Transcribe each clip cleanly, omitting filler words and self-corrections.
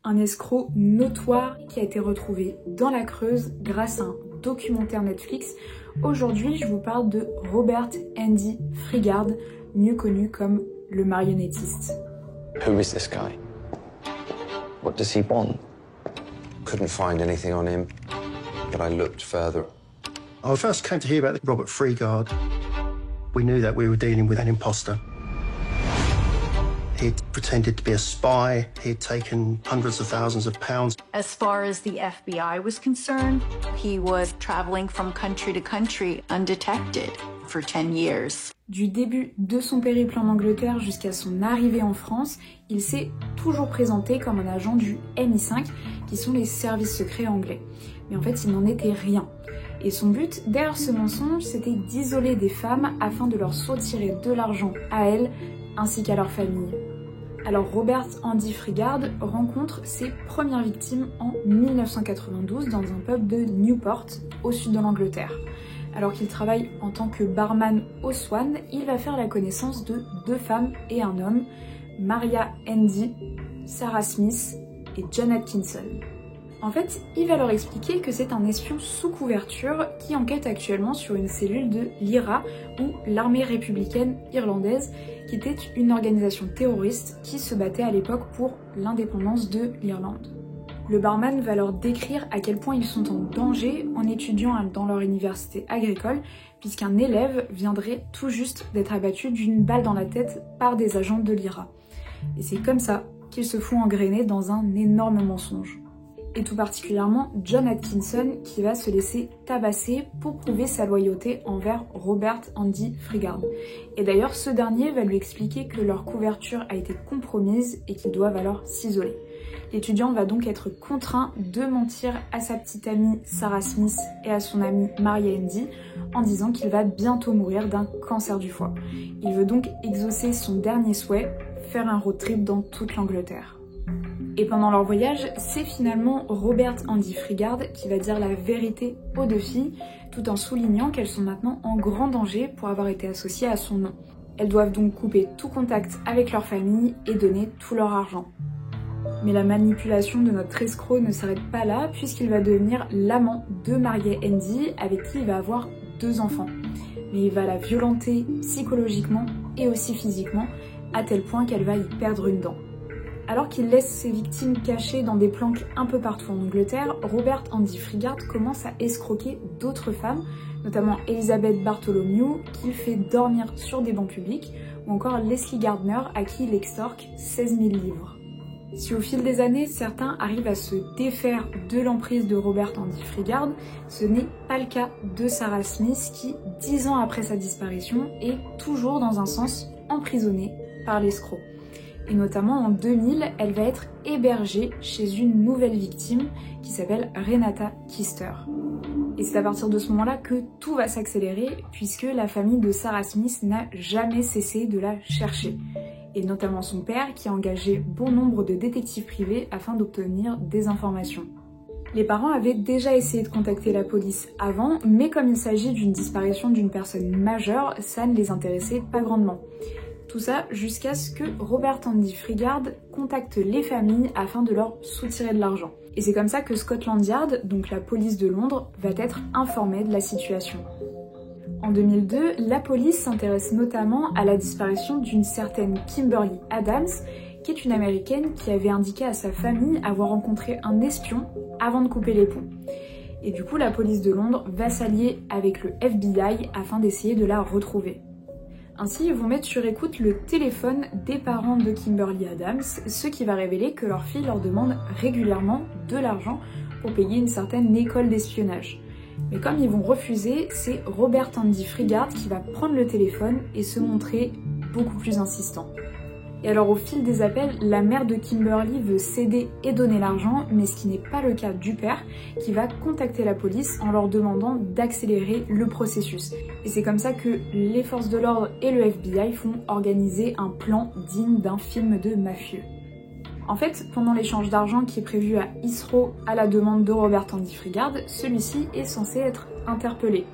un escroc notoire qui a été retrouvé dans la Creuse grâce à un documentaire Netflix. Aujourd'hui, je vous parle de Robert Andy Frigard, mieux connu comme le marionnettiste. Who is this guy? What does he want? Couldn't find anything on him, but I looked further. When I first came to hear about Robert Frigard, we knew that we were dealing with an imposter. He'd pretended to be a spy. He'd taken hundreds of thousands of pounds. As far as the FBI was concerned, he was traveling from country to country undetected for 10 years. Du début de son périple en Angleterre jusqu'à son arrivée en France, il s'est toujours présenté comme un agent du MI5, qui sont les services secrets anglais. Mais en fait, il n'en était rien. Et son but, derrière ce mensonge, c'était d'isoler des femmes afin de leur soutirer de l'argent à elles, ainsi qu'à leur famille. Alors Robert Andy Frigard rencontre ses premières victimes en 1992 dans un pub de Newport, au sud de l'Angleterre. Alors qu'il travaille en tant que barman au Swan, il va faire la connaissance de deux femmes et un homme, Maria Handy, Sarah Smith et John Atkinson. En fait, il va leur expliquer que c'est un espion sous couverture qui enquête actuellement sur une cellule de l'IRA, ou l'armée républicaine irlandaise, qui était une organisation terroriste qui se battait à l'époque pour l'indépendance de l'Irlande. Le barman va leur décrire à quel point ils sont en danger en étudiant dans leur université agricole, puisqu'un élève viendrait tout juste d'être abattu d'une balle dans la tête par des agents de l'IRA. Et c'est comme ça qu'ils se font engrainer dans un énorme mensonge. Et tout particulièrement John Atkinson qui va se laisser tabasser pour prouver sa loyauté envers Robert Andy Frigard. Et d'ailleurs ce dernier va lui expliquer que leur couverture a été compromise et qu'ils doivent alors s'isoler. L'étudiant va donc être contraint de mentir à sa petite amie Sarah Smith et à son amie Maria Handy en disant qu'il va bientôt mourir d'un cancer du foie. Il veut donc exaucer son dernier souhait, faire un road trip dans toute l'Angleterre. Et pendant leur voyage, c'est finalement Robert Andy Frigard qui va dire la vérité aux deux filles, tout en soulignant qu'elles sont maintenant en grand danger pour avoir été associées à son nom. Elles doivent donc couper tout contact avec leur famille et donner tout leur argent. Mais la manipulation de notre escroc ne s'arrête pas là, puisqu'il va devenir l'amant de Maria Handy, avec qui il va avoir 2 enfants. Mais il va la violenter psychologiquement et aussi physiquement, à tel point qu'elle va y perdre une dent. Alors qu'il laisse ses victimes cachées dans des planques un peu partout en Angleterre, Robert Andy Frigard commence à escroquer d'autres femmes, notamment Elizabeth Bartholomew, qu'il fait dormir sur des bancs publics, ou encore Leslie Gardner, à qui il extorque 16 000 livres. Si au fil des années, certains arrivent à se défaire de l'emprise de Robert Andy Frigard, ce n'est pas le cas de Sarah Smith qui, 10 ans après sa disparition, est toujours dans un sens emprisonnée par l'escroc. Et notamment en 2000, elle va être hébergée chez une nouvelle victime qui s'appelle Renata Kister. Et c'est à partir de ce moment-là que tout va s'accélérer puisque la famille de Sarah Smith n'a jamais cessé de la chercher. Et notamment son père qui a engagé bon nombre de détectives privés afin d'obtenir des informations. Les parents avaient déjà essayé de contacter la police avant, mais comme il s'agit d'une disparition d'une personne majeure, ça ne les intéressait pas grandement. Tout ça jusqu'à ce que Robert Andy Frigard contacte les familles afin de leur soutirer de l'argent. Et c'est comme ça que Scotland Yard, donc la police de Londres, va être informée de la situation. En 2002, la police s'intéresse notamment à la disparition d'une certaine Kimberly Adams, qui est une américaine qui avait indiqué à sa famille avoir rencontré un espion avant de couper les ponts. Et du coup, la police de Londres va s'allier avec le FBI afin d'essayer de la retrouver. Ainsi, ils vont mettre sur écoute le téléphone des parents de Kimberly Adams, ce qui va révéler que leur fille leur demande régulièrement de l'argent pour payer une certaine école d'espionnage. Mais comme ils vont refuser, c'est Robert Andy Frigard qui va prendre le téléphone et se montrer beaucoup plus insistant. Et alors au fil des appels, la mère de Kimberly veut céder et donner l'argent, mais ce qui n'est pas le cas du père, qui va contacter la police en leur demandant d'accélérer le processus. Et c'est comme ça que les forces de l'ordre et le FBI font organiser un plan digne d'un film de mafieux. En fait, pendant l'échange d'argent qui est prévu à Heathrow à la demande de Robert Andy Frigard, celui-ci est censé être interpellé.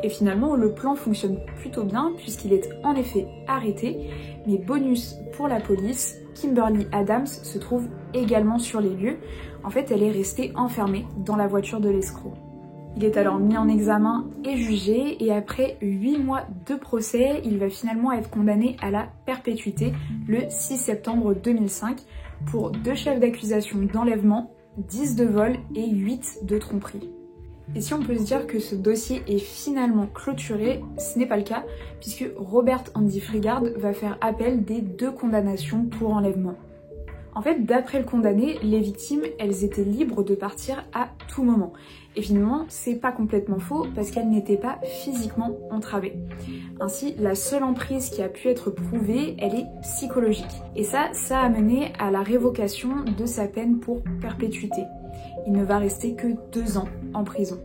Et finalement, le plan fonctionne plutôt bien puisqu'il est en effet arrêté, mais bonus pour la police, Kimberly Adams se trouve également sur les lieux. En fait, elle est restée enfermée dans la voiture de l'escroc. Il est alors mis en examen et jugé, et après 8 mois de procès, il va finalement être condamné à la perpétuité le 6 septembre 2005 pour 2 chefs d'accusation d'enlèvement, 10 de vol et 8 de tromperie. Et si on peut se dire que ce dossier est finalement clôturé, ce n'est pas le cas, puisque Robert Andy Freegard va faire appel des 2 condamnations pour enlèvement. En fait, d'après le condamné, les victimes, elles étaient libres de partir à tout moment. Et finalement, c'est pas complètement faux parce qu'elles n'étaient pas physiquement entravées. Ainsi, la seule emprise qui a pu être prouvée, elle est psychologique. Et ça a mené à la révocation de sa peine pour perpétuité. Il ne va rester que 2 ans en prison.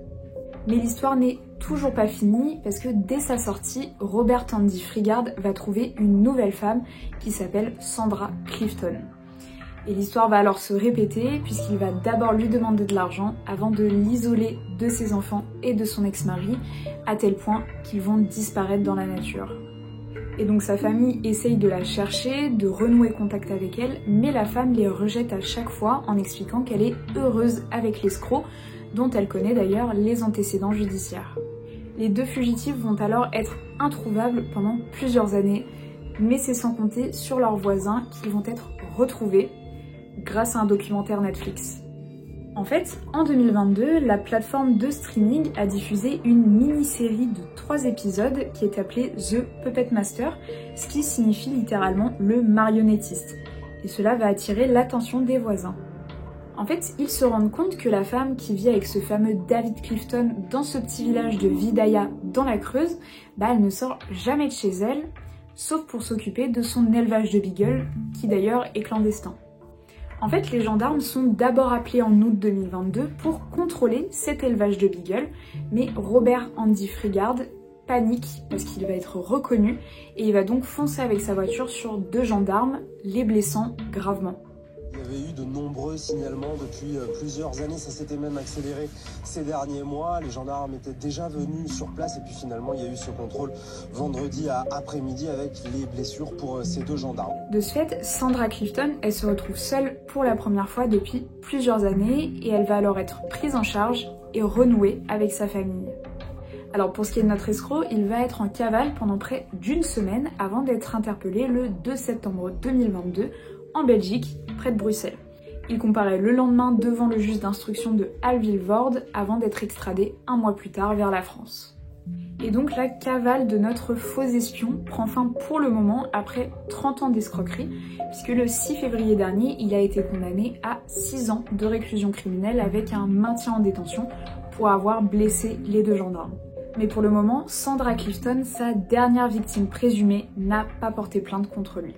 Mais l'histoire n'est toujours pas finie parce que dès sa sortie, Robert Andy Freegard va trouver une nouvelle femme qui s'appelle Sandra Clifton. Et l'histoire va alors se répéter puisqu'il va d'abord lui demander de l'argent avant de l'isoler de ses enfants et de son ex-mari, à tel point qu'ils vont disparaître dans la nature. Et donc sa famille essaye de la chercher, de renouer contact avec elle, mais la femme les rejette à chaque fois en expliquant qu'elle est heureuse avec l'escroc, dont elle connaît d'ailleurs les antécédents judiciaires. Les 2 fugitifs vont alors être introuvables pendant plusieurs années, mais c'est sans compter sur leurs voisins qui vont être retrouvés grâce à un documentaire Netflix. En fait, en 2022, la plateforme de streaming a diffusé une mini-série de 3 épisodes qui est appelée The Puppet Master, ce qui signifie littéralement le marionnettiste. Et cela va attirer l'attention des voisins. En fait, ils se rendent compte que la femme qui vit avec ce fameux David Clifton dans ce petit village de Vidaïa dans la Creuse, elle ne sort jamais de chez elle, sauf pour s'occuper de son élevage de beagles, qui d'ailleurs est clandestin. En fait, les gendarmes sont d'abord appelés en août 2022 pour contrôler cet élevage de beagles, mais Robert Andy Freegard panique parce qu'il va être reconnu et il va donc foncer avec sa voiture sur 2 gendarmes, les blessant gravement. Il y avait eu de nombreux signalements depuis plusieurs années, ça s'était même accéléré ces derniers mois. Les gendarmes étaient déjà venus sur place et puis finalement il y a eu ce contrôle vendredi après-midi avec les blessures pour ces 2 gendarmes. De ce fait, Sandra Clifton, elle se retrouve seule pour la première fois depuis plusieurs années et elle va alors être prise en charge et renouer avec sa famille. Alors pour ce qui est de notre escroc, il va être en cavale pendant près d'1 semaine avant d'être interpellé le 2 septembre 2022 en Belgique, près de Bruxelles. Il comparaît le lendemain devant le juge d'instruction de Halle-Vilvoorde avant d'être extradé 1 mois plus tard vers la France. Et donc la cavale de notre faux espion prend fin pour le moment après 30 ans d'escroquerie, puisque le 6 février dernier, il a été condamné à 6 ans de réclusion criminelle avec un maintien en détention pour avoir blessé les 2 gendarmes. Mais pour le moment, Sandra Clifton, sa dernière victime présumée, n'a pas porté plainte contre lui.